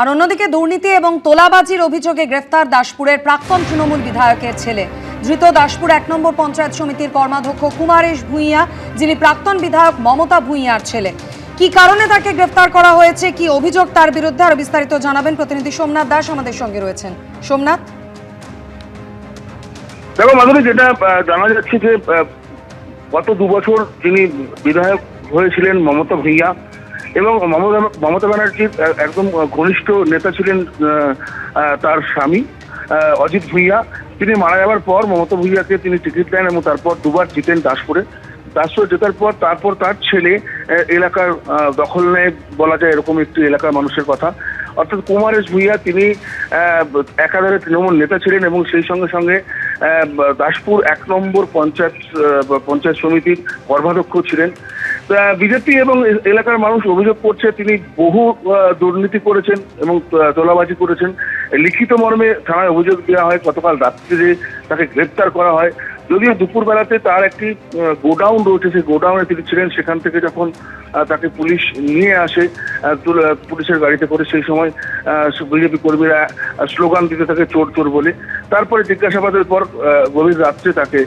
আর অন্যদিকে দুর্নীতি এবং তোলাবাজির অভিযোগে গ্রেফতার দাসপুরের প্রাক্তন তৃণমূল বিধায়কের ছেলে। ধৃত দাসপুর ১ নম্বর পঞ্চায়েত সমিতির কর্মাধ্যক্ষ কুমারেশ ভূঁইয়া, যিনি প্রাক্তন বিধায়ক মমতা ভূঁইয়ার ছেলে। কি কারণে তাকে গ্রেফতার করা হয়েছে, কি অভিযোগ তার বিরুদ্ধে, আরো বিস্তারিত জানাবেন প্রতিনিধি সোমনাথ দাস আমাদের সঙ্গে রয়েছেন। সোমনাথ, দেখো মাধুরী, যেটা জানা যাচ্ছে যে গত 2 বছর যিনি বিধায়ক হয়েছিলেন মমতা ভূঁইয়া এবং মমতা ব্যানার্জির একদম ঘনিষ্ঠ নেতা ছিলেন তার স্বামী অজিত ভূঁইয়া। তিনি মারা যাওয়ার পর মমতা ভূঁইয়াকে তিনি টিকিট দেন এবং তারপর 2বার জিতেন দাসপুরে জেতার পর তারপর তার ছেলে এলাকার দখল নেয় বলা যায়, এরকম একটি এলাকার মানুষের কথা। অর্থাৎ কুমারেশ ভূঁইয়া তিনি একাধারে তৃণমূল নেতা ছিলেন এবং সেই সঙ্গে সঙ্গে দাসপুর 1 নম্বর পঞ্চায়েত সমিতির কর্মাধ্যক্ষ ছিলেন। বিজেপি এবং এলাকার মানুষ অভিযোগ করছে তিনি বহু দুর্নীতি করেছেন এবং তোলাবাজি করেছেন। লিখিত মর্মে থানায় অভিযোগ দেওয়া হয়। গতকাল রাত্রে তাকে গ্রেপ্তার করা হয়। যদিও দুপুরবেলাতে তার একটি গোডাউন রয়েছে, সেই গোডাউনে তিনি ছিলেন। সেখান থেকে যখন তাকে পুলিশ নিয়ে আসে পুলিশের গাড়িতে করে, সেই সময় বিজেপি কর্মীরা স্লোগান দিতে থাকে চোর চোর বলে। তারপরে জিজ্ঞাসাবাদের পর গভীর রাত্রে তাকে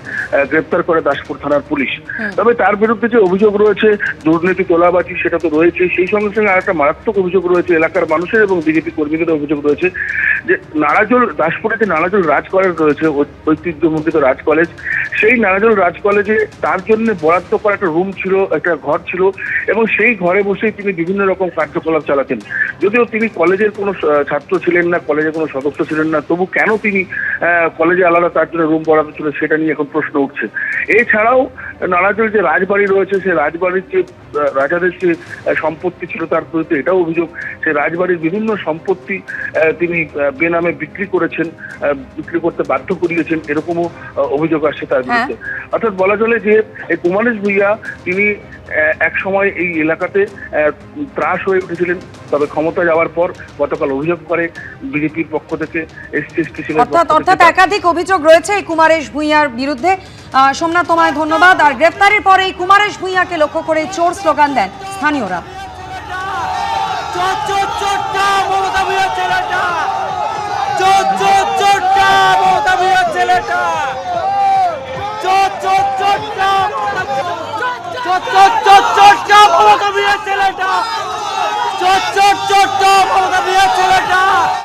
গ্রেপ্তার করে দাসপুর থানার পুলিশ। তবে তার বিরুদ্ধে যে অভিযোগ রয়েছে দুর্নীতি তোলাবাজি, সেটা তো রয়েছে। সেই সঙ্গে সঙ্গে আরেকটা মারাত্মক অভিযোগ রয়েছে এলাকার মানুষের এবং বিজেপি কর্মীদের অভিযোগ রয়েছে যে নারাজল, দাসপুরে যে নারাজল রাজ কলেজ রয়েছে, ঐতিহ্যমণ্ডিত রাজ কলেজ, সেই নারাজল রাজ কলেজে তার জন্য বরাদ্দ করা একটা রুম ছিল, একটা ঘর ছিল এবং সেই ঘরে বসেই তিনি বিভিন্ন রকম কার্যকলাপ চালাতেন। যদিও তিনি কলেজের কোনো ছাত্র ছিলেন না, কলেজের কোনো সদস্য ছিলেন না, তবু কেন তিনি কলেজে আলাদা তার জন্য রুম বরাদ্দ ছিল সেটা নিয়ে এখন প্রশ্ন উঠছে। এছাড়াও নারাজল যে রাজবাড়ি রয়েছে, সেই রাজবাড়ির যে রাজাদের যে সম্পত্তি ছিল তার বিরুদ্ধে এটাও অভিযোগ। সেই রাজবাড়ির বিভিন্ন সম্পত্তি তিনি বেনামে বিক্রি করেছেন, বিক্রি করতে বাধ্য করিয়েছেন, এরকমও অভিযোগ আসছে তার বিরুদ্ধে। অর্থাৎ বলা চলে যে এই কুমারেশ ভূঁইয়া তিনি এক সময় এই এলাকাতে ত্রাস হয়ে উঠেছিলেন। তবে ক্ষমতা যাওয়ার পর গতকাল অভিযোগ করে বিজেপির পক্ষ থেকে, এসসি সেলের পক্ষ থেকে। অর্থাৎ একাধিক অভিযোগ রয়েছে এই কুমারেশ ভূঁইয়ার বিরুদ্ধে। সোমনাথ, তোমায় ধন্যবাদ। আর গ্রেফতারের পরে এই কুমারেশ ভূঁইয়াকে লক্ষ্য করে চোর স্লোগান দেন স্থানীয়রা। ছেলেটা